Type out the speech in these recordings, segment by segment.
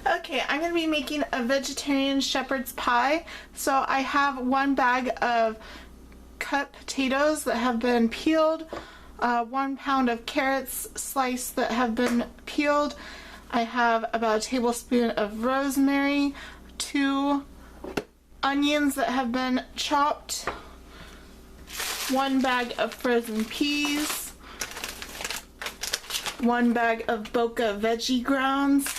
Okay, I'm going to be making a vegetarian shepherd's pie. So I have 1 bag of cut potatoes that have been peeled, 1 pound of carrots sliced that have been peeled. I have about a tablespoon of rosemary, 2 onions that have been chopped, 1 bag of frozen peas, 1 bag of Boca Veggie Grounds,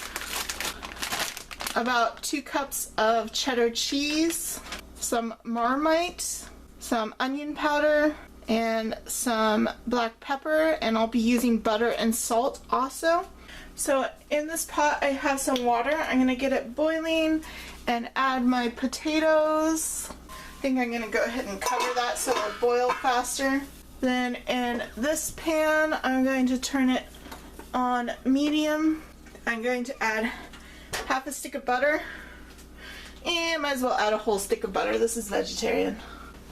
about 2 cups of cheddar cheese, some Marmite, some onion powder, and some black pepper, and I'll be using butter and salt also. So in this pot I have some water. I'm going to get it boiling and add my potatoes. I think I'm going to go ahead and cover that so it'll boil faster. Then in this pan I'm going to turn it on medium. I'm going to add half a stick of butter, and might as well add a whole stick of butter. This is vegetarian.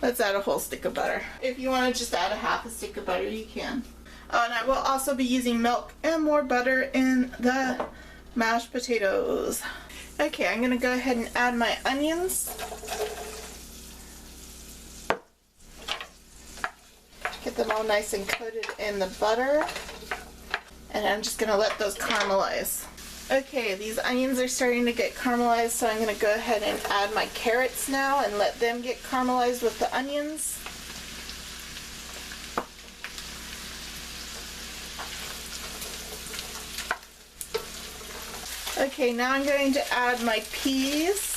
Let's add a whole stick of butter. If you want to just add a half a stick of butter, you can. Oh, and I will also be using milk and more butter in the mashed potatoes. Okay, I'm gonna go ahead and add my onions. Get them all nice and coated in the butter. And I'm just gonna let those caramelize. Okay, these onions are starting to get caramelized, so I'm going to go ahead and add my carrots now and let them get caramelized with the onions. Okay, now I'm going to add my peas.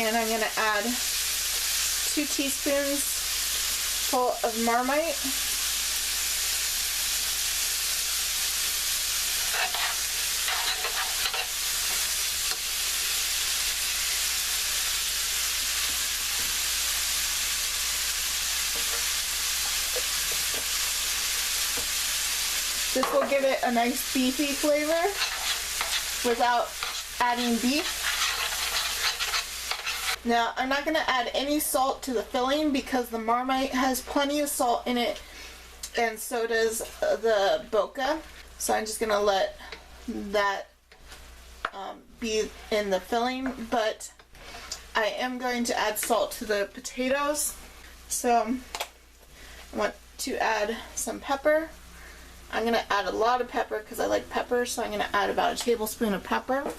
And I'm going to add 2 teaspoons full of Marmite. This will give it a nice beefy flavor without adding beef. Now, I'm not going to add any salt to the filling because the Marmite has plenty of salt in it, and so does the Boca. So I'm just going to let that be in the filling, but I am going to add salt to the potatoes. So I want to add some pepper. I'm going to add a lot of pepper because I like pepper, so I'm going to add about a tablespoon of pepper.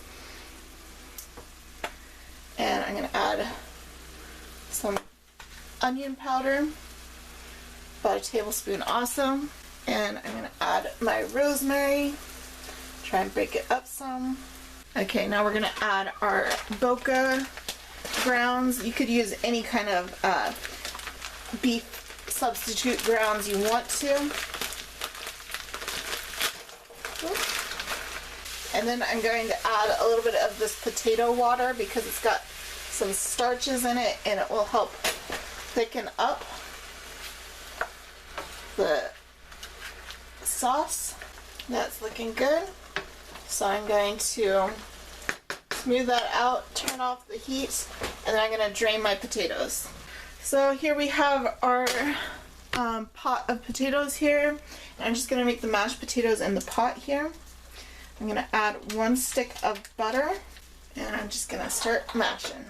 And I'm going to add some onion powder, about a tablespoon also. And I'm going to add my rosemary, try and break it up some. Okay, now we're going to add our Boca grounds. You could use any kind of beef substitute grounds you want to. And then I'm going to add a little bit of this potato water because it's got some starches in it and it will help thicken up the sauce. That's looking good. So I'm going to smooth that out, turn off the heat, and then I'm going to drain my potatoes. So here we have our pot of potatoes here. And I'm just going to make the mashed potatoes in the pot here. I'm going to add 1 stick of butter, and I'm just going to start mashing.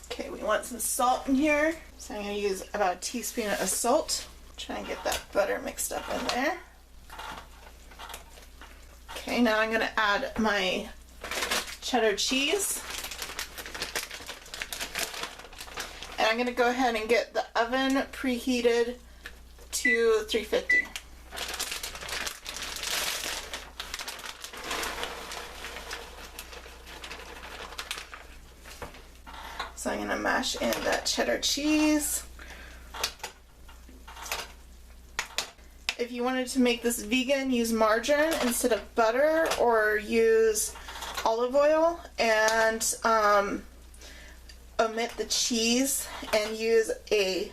Okay, we want some salt in here, so I'm going to use about a teaspoon of salt. Try and get that butter mixed up in there. Okay, now I'm going to add my cheddar cheese. And I'm going to go ahead and get the oven preheated to 350. So I'm going to mash in that cheddar cheese. If if you wanted to make this vegan, use margarine instead of butter, or use olive oil, and omit the cheese and use a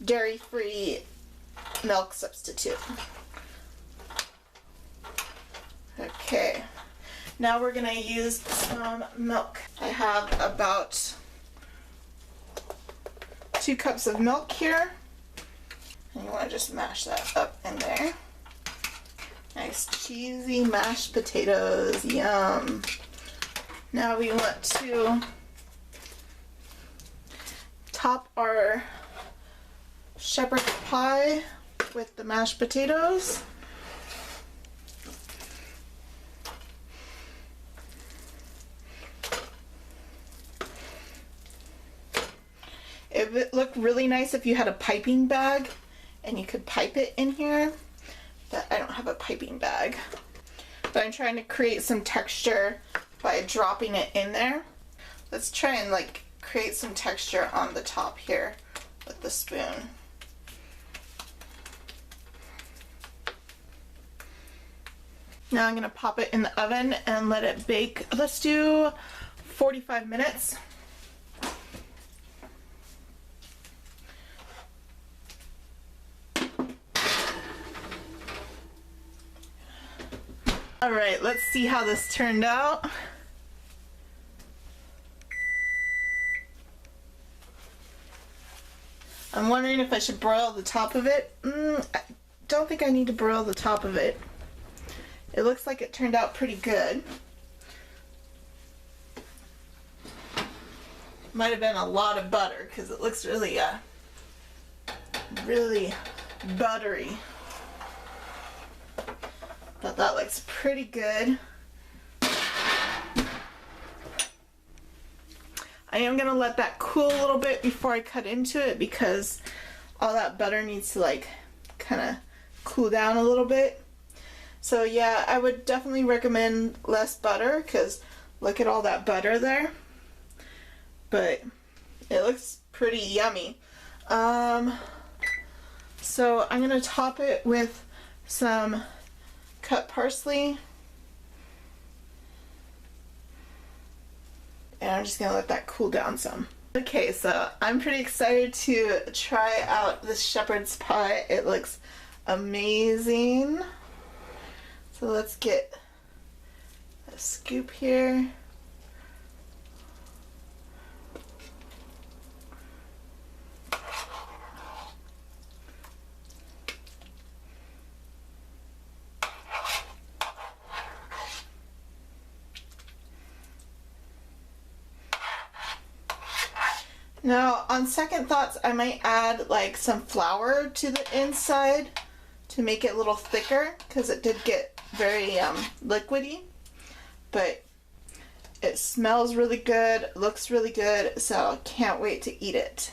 dairy-free milk substitute. Okay, now we're gonna use some milk. I have about 2 cups of milk here, and you want to just mash that up in there. Nice cheesy mashed potatoes, yum. Now we want to top our shepherd's pie with the mashed potatoes. It would look really nice if you had a piping bag and you could pipe it in here, but I don't have a piping bag. But I'm trying to create some texture by dropping it in there. Let's try and like create some texture on the top here with the spoon. Now I'm gonna pop it in the oven and let it bake. Let's do 45 minutes. Alright, let's see how this turned out. I'm wondering if I should broil the top of it. I don't think I need to broil the top of it. It looks like it turned out pretty good. Might have been a lot of butter because it looks really, really buttery. But that looks pretty good. I am gonna let that cool a little bit before I cut into it because all that butter needs to like kind of cool down a little bit. So yeah, I would definitely recommend less butter because look at all that butter there. But it looks pretty yummy. So I'm gonna top it with some cut parsley. And I'm just gonna let that cool down some. Okay, so I'm pretty excited to try out this shepherd's pie. It looks amazing. So let's get a scoop here. Now, on second thoughts, I might add like some flour to the inside to make it a little thicker because it did get very liquidy, but it smells really good, looks really good, so I can't wait to eat it.